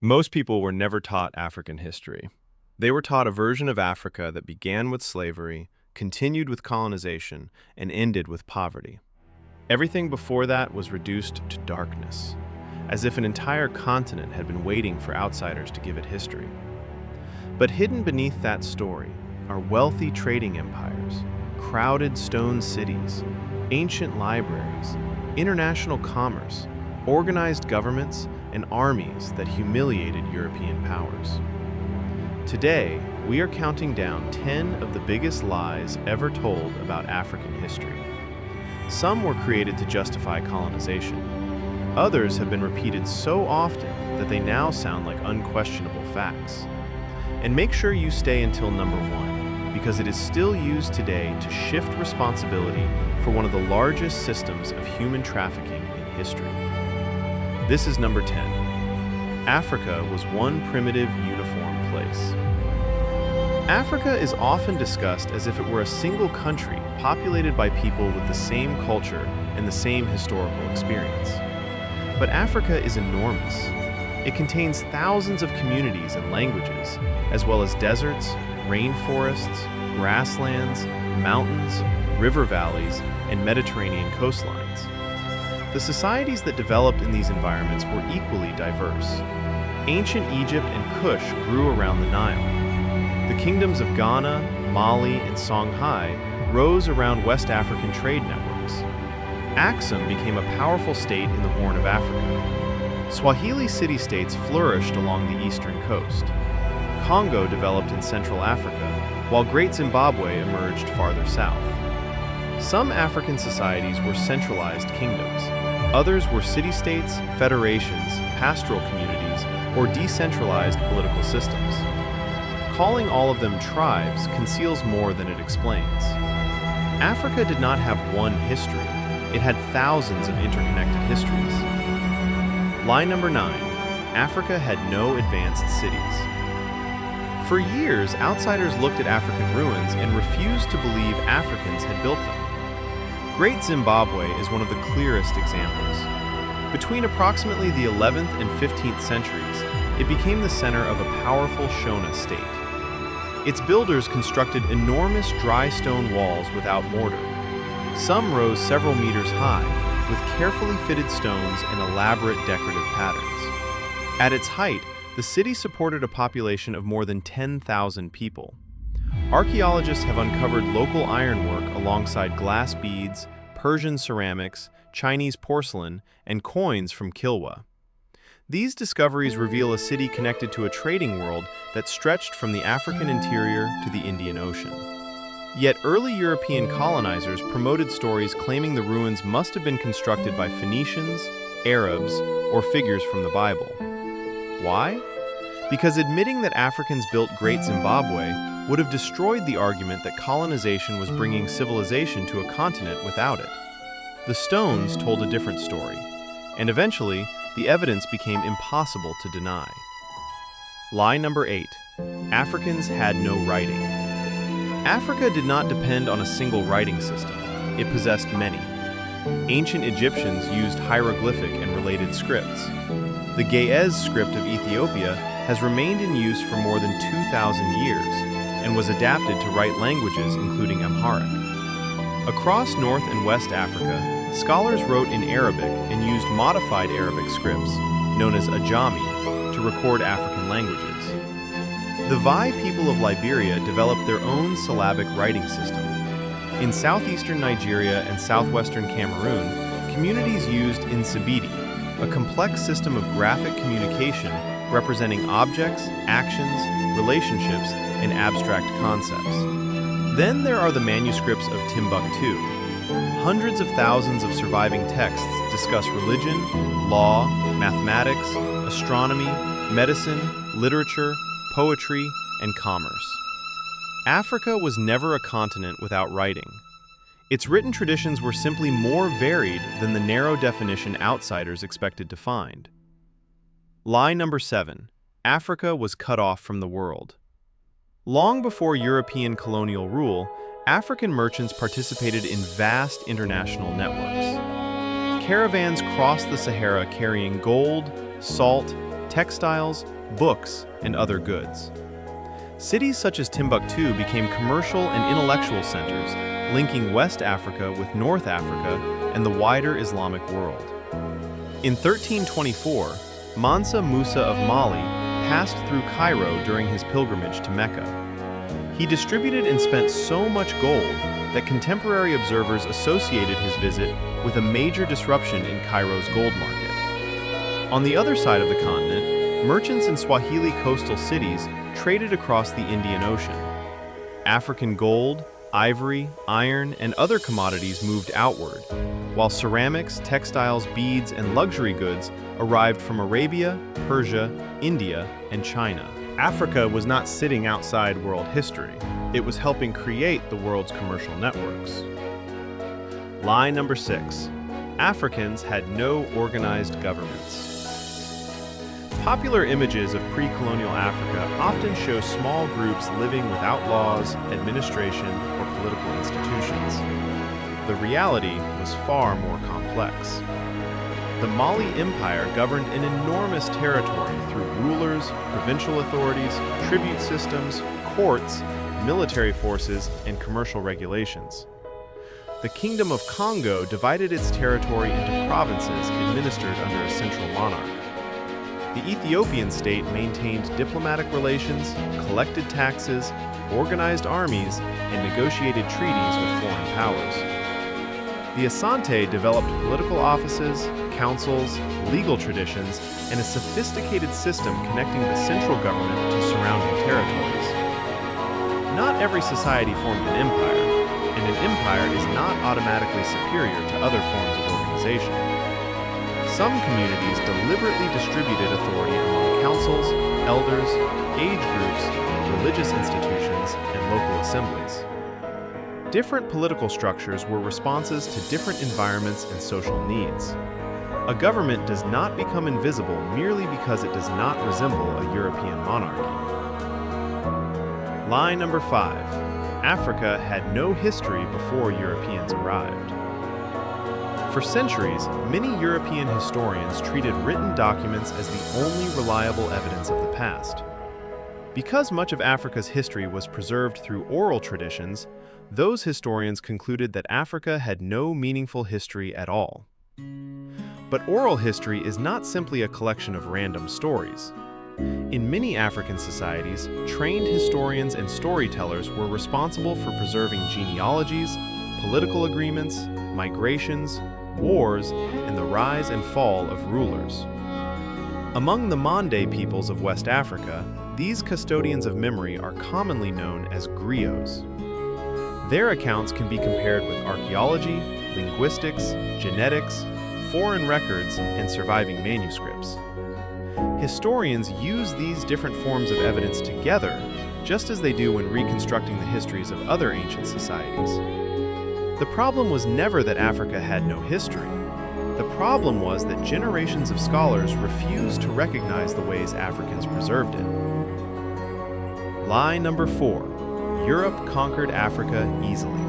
Most people were never taught African history. They were taught a version of Africa that began with slavery, continued with colonization, and ended with poverty. Everything before that was reduced to darkness, as if an entire continent had been waiting for outsiders to give it history. But hidden beneath that story are wealthy trading empires, crowded stone cities, ancient libraries, international commerce, organized governments, and armies that humiliated European powers. Today, we are counting down 10 of the biggest lies ever told about African history. Some were created to justify colonization. Others have been repeated so often that they now sound like unquestionable facts. And make sure you stay until number 1, because it is still used today to shift responsibility for one of the largest systems of human trafficking in history. This is number 10. Africa was one primitive, uniform place. Africa is often discussed as if it were a single country populated by people with the same culture and the same historical experience. But Africa is enormous. It contains thousands of communities and languages, as well as deserts, rainforests, grasslands, mountains, river valleys, and Mediterranean coastlines. The societies that developed in these environments were equally diverse. Ancient Egypt and Kush grew around the Nile. The kingdoms of Ghana, Mali, and Songhai rose around West African trade networks. Axum became a powerful state in the Horn of Africa. Swahili city-states flourished along the eastern coast. Congo developed in Central Africa, while Great Zimbabwe emerged farther south. Some African societies were centralized kingdoms. Others were city-states, federations, pastoral communities, or decentralized political systems. Calling all of them tribes conceals more than it explains. Africa did not have one history. It had thousands of interconnected histories. Lie number 9. Africa had no advanced cities. For years, outsiders looked at African ruins and refused to believe Africans had built them. Great Zimbabwe is one of the clearest examples. Between approximately the 11th and 15th centuries, it became the center of a powerful Shona state. Its builders constructed enormous dry stone walls without mortar. Some rose several meters high, with carefully fitted stones and elaborate decorative patterns. At its height, the city supported a population of more than 10,000 people. Archaeologists have uncovered local ironwork alongside glass beads, Persian ceramics, Chinese porcelain, and coins from Kilwa. These discoveries reveal a city connected to a trading world that stretched from the African interior to the Indian Ocean. Yet early European colonizers promoted stories claiming the ruins must have been constructed by Phoenicians, Arabs, or figures from the Bible. Why? Because admitting that Africans built Great Zimbabwe would have destroyed the argument that colonization was bringing civilization to a continent without it. The stones told a different story, and eventually, the evidence became impossible to deny. Lie number 8. Africans had no writing. Africa did not depend on a single writing system. It possessed many. Ancient Egyptians used hieroglyphic and related scripts. The Ge'ez script of Ethiopia has remained in use for more than 2,000 years and was adapted to write languages including Amharic. Across North and West Africa, scholars wrote in Arabic and used modified Arabic scripts, known as Ajami, to record African languages. The Vai people of Liberia developed their own syllabic writing system. In southeastern Nigeria and southwestern Cameroon, communities used Nsibidi, a complex system of graphic communication representing objects, actions, relationships, and abstract concepts. Then there are the manuscripts of Timbuktu. Hundreds of thousands of surviving texts discuss religion, law, mathematics, astronomy, medicine, literature, poetry, and commerce. Africa was never a continent without writing. Its written traditions were simply more varied than the narrow definition outsiders expected to find. Lie number 7. Africa was cut off from the world. Long before European colonial rule, African merchants participated in vast international networks. Caravans crossed the Sahara carrying gold, salt, textiles, books, and other goods. Cities such as Timbuktu became commercial and intellectual centers, linking West Africa with North Africa and the wider Islamic world. In 1324, Mansa Musa of Mali passed through Cairo during his pilgrimage to Mecca. He distributed and spent so much gold that contemporary observers associated his visit with a major disruption in Cairo's gold market. On the other side of the continent, merchants in Swahili coastal cities traded across the Indian Ocean. African gold, ivory, iron, and other commodities moved outward, while ceramics, textiles, beads, and luxury goods arrived from Arabia, Persia, India, and China. Africa was not sitting outside world history. It was helping create the world's commercial networks. Lie number 6. Africans had no organized governments. Popular images of pre-colonial Africa often show small groups living without laws, administration, or political institutions. The reality was far more complex. The Mali Empire governed an enormous territory through rulers, provincial authorities, tribute systems, courts, military forces, and commercial regulations. The Kingdom of Congo divided its territory into provinces administered under a central monarch. The Ethiopian state maintained diplomatic relations, collected taxes, organized armies, and negotiated treaties with foreign powers. The Asante developed political offices, councils, legal traditions, and a sophisticated system connecting the central government to surrounding territories. Not every society formed an empire, and an empire is not automatically superior to other forms of organization. Some communities deliberately distributed authority among councils, elders, age groups, religious institutions, and local assemblies. Different political structures were responses to different environments and social needs. A government does not become invisible merely because it does not resemble a European monarchy. Lie number 5. Africa had no history before Europeans arrived. For centuries, many European historians treated written documents as the only reliable evidence of the past. Because much of Africa's history was preserved through oral traditions, those historians concluded that Africa had no meaningful history at all. But oral history is not simply a collection of random stories. In many African societies, trained historians and storytellers were responsible for preserving genealogies, political agreements, migrations, wars, and the rise and fall of rulers. Among the Mande peoples of West Africa, these custodians of memory are commonly known as griots. Their accounts can be compared with archaeology, linguistics, genetics, foreign records, and surviving manuscripts. Historians use these different forms of evidence together, just as they do when reconstructing the histories of other ancient societies. The problem was never that Africa had no history. The problem was that generations of scholars refused to recognize the ways Africans preserved it. Lie number 4. Europe conquered Africa easily.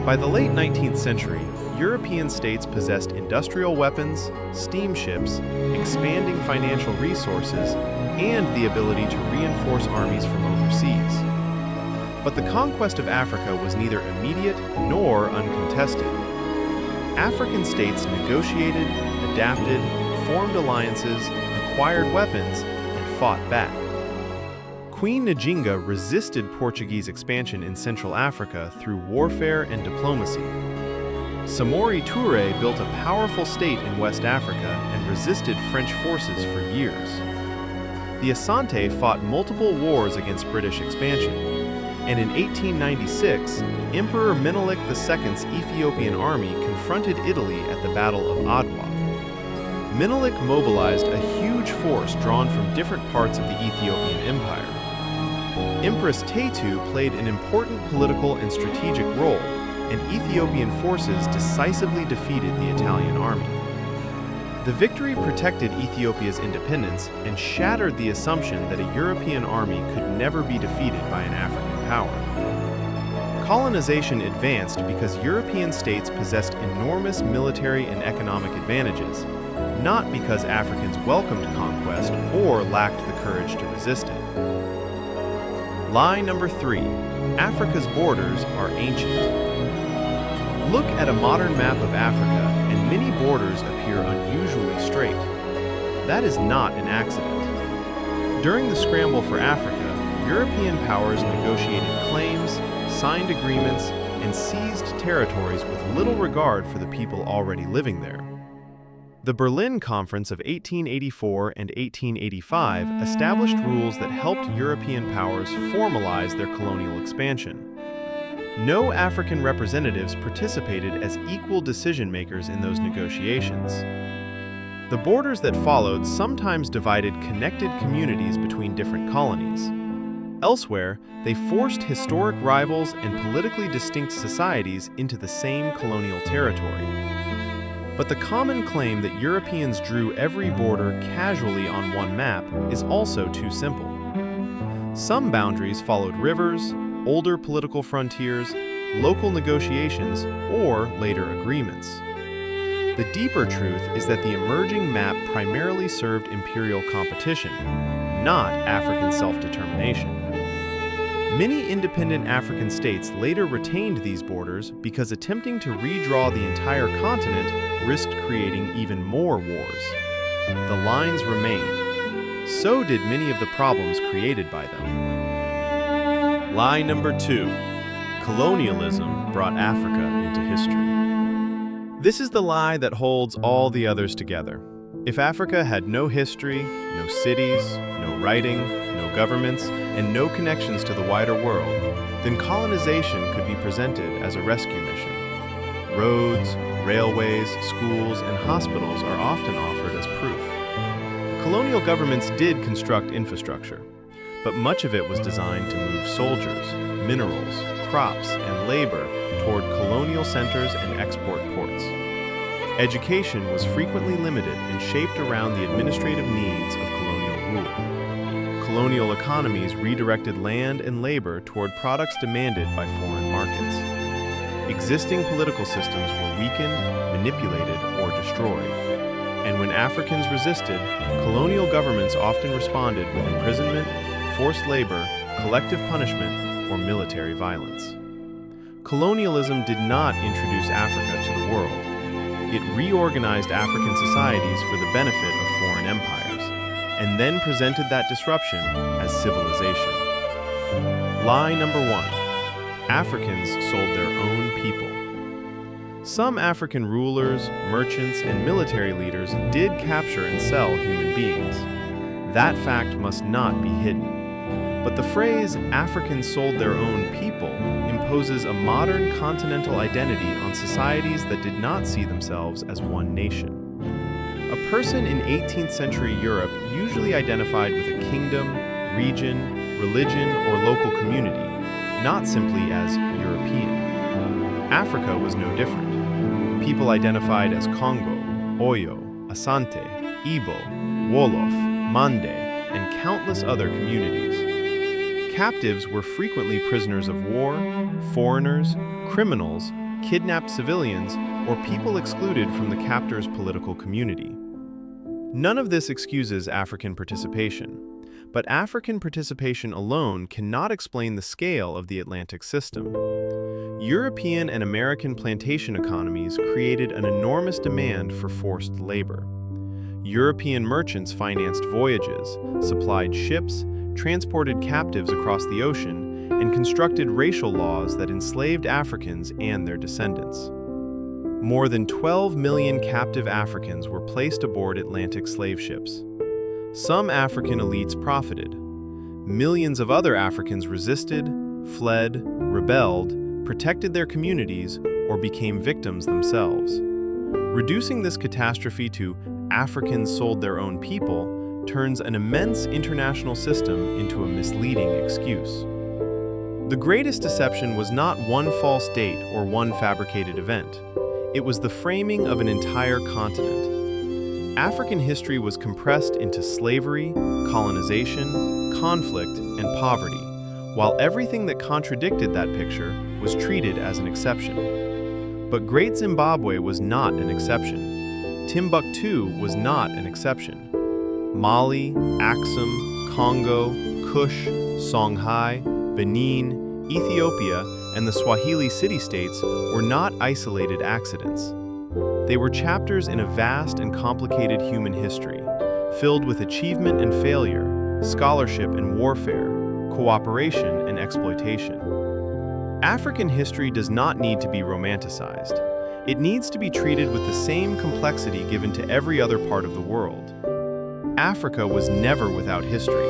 By the late 19th century, European states possessed industrial weapons, steamships, expanding financial resources, and the ability to reinforce armies from overseas. But the conquest of Africa was neither immediate nor uncontested. African states negotiated, adapted, formed alliances, acquired weapons, and fought back. Queen Njinga resisted Portuguese expansion in Central Africa through warfare and diplomacy. Samori Touré built a powerful state in West Africa and resisted French forces for years. The Asante fought multiple wars against British expansion, and in 1896, Emperor Menelik II's Ethiopian army confronted Italy at the Battle of Adwa. Menelik mobilized a huge force drawn from different parts of the Ethiopian Empire. Empress Tetu played an important political and strategic role, and Ethiopian forces decisively defeated the Italian army. The victory protected Ethiopia's independence and shattered the assumption that a European army could never be defeated by an African power. Colonization advanced because European states possessed enormous military and economic advantages, not because Africans welcomed conquest or lacked the courage to resist it. Lie number 3. Africa's borders are ancient. Look at a modern map of Africa, and many borders appear unusually straight. That is not an accident. During the scramble for Africa, European powers negotiated claims, signed agreements, and seized territories with little regard for the people already living there. The Berlin Conference of 1884 and 1885 established rules that helped European powers formalize their colonial expansion. No African representatives participated as equal decision-makers in those negotiations. The borders that followed sometimes divided connected communities between different colonies. Elsewhere, they forced historic rivals and politically distinct societies into the same colonial territory. But the common claim that Europeans drew every border casually on one map is also too simple. Some boundaries followed rivers, older political frontiers, local negotiations, or later agreements. The deeper truth is that the emerging map primarily served imperial competition, not African self-determination. Many independent African states later retained these borders because attempting to redraw the entire continent risked creating even more wars. The lines remained. So did many of the problems created by them. Lie number 2. Colonialism brought Africa into history. This is the lie that holds all the others together. If Africa had no history, no cities, no writing, no governments, and no connections to the wider world, then colonization could be presented as a rescue mission. Roads, railways, schools, and hospitals are often offered as proof. Colonial governments did construct infrastructure, but much of it was designed to move soldiers, minerals, crops, and labor toward colonial centers and export ports. Education was frequently limited and shaped around the administrative needs of colonial rule. Colonial economies redirected land and labor toward products demanded by foreign markets. Existing political systems were weakened, manipulated, or destroyed. And when Africans resisted, colonial governments often responded with imprisonment, forced labor, collective punishment, or military violence. Colonialism did not introduce Africa to the world. It reorganized African societies for the benefit of foreign empires, and then presented that disruption as civilization. Lie number 1. Africans sold their own people. Some African rulers, merchants, and military leaders did capture and sell human beings. That fact must not be hidden. But the phrase, Africans sold their own people, imposes a modern continental identity on societies that did not see themselves as one nation. A person in 18th century Europe usually identified with a kingdom, region, religion, or local community, not simply as European. Africa was no different. People identified as Congo, Oyo, Asante, Igbo, Wolof, Mande, and countless other communities. Captives were frequently prisoners of war, foreigners, criminals, kidnapped civilians, or people excluded from the captor's political community. None of this excuses African participation, but African participation alone cannot explain the scale of the Atlantic system. European and American plantation economies created an enormous demand for forced labor. European merchants financed voyages, supplied ships, transported captives across the ocean, and constructed racial laws that enslaved Africans and their descendants. More than 12 million captive Africans were placed aboard Atlantic slave ships. Some African elites profited. Millions of other Africans resisted, fled, rebelled, protected their communities, or became victims themselves. Reducing this catastrophe to Africans sold their own people turns an immense international system into a misleading excuse. The greatest deception was not one false date or one fabricated event. It was the framing of an entire continent. African history was compressed into slavery, colonization, conflict, and poverty, while everything that contradicted that picture was treated as an exception. But Great Zimbabwe was not an exception. Timbuktu was not an exception. Mali, Axum, Congo, Kush, Songhai, Benin, Ethiopia, and the Swahili city-states were not isolated accidents. They were chapters in a vast and complicated human history, filled with achievement and failure, scholarship and warfare, cooperation and exploitation. African history does not need to be romanticized. It needs to be treated with the same complexity given to every other part of the world. Africa was never without history.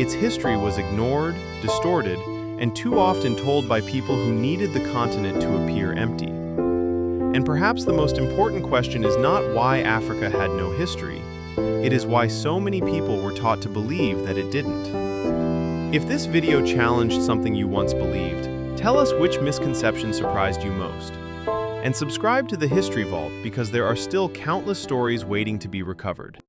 Its history was ignored, distorted, and too often told by people who needed the continent to appear empty. And perhaps the most important question is not why Africa had no history. It is why so many people were taught to believe that it didn't. If this video challenged something you once believed, tell us which misconception surprised you most. And subscribe to the History Vault because there are still countless stories waiting to be recovered.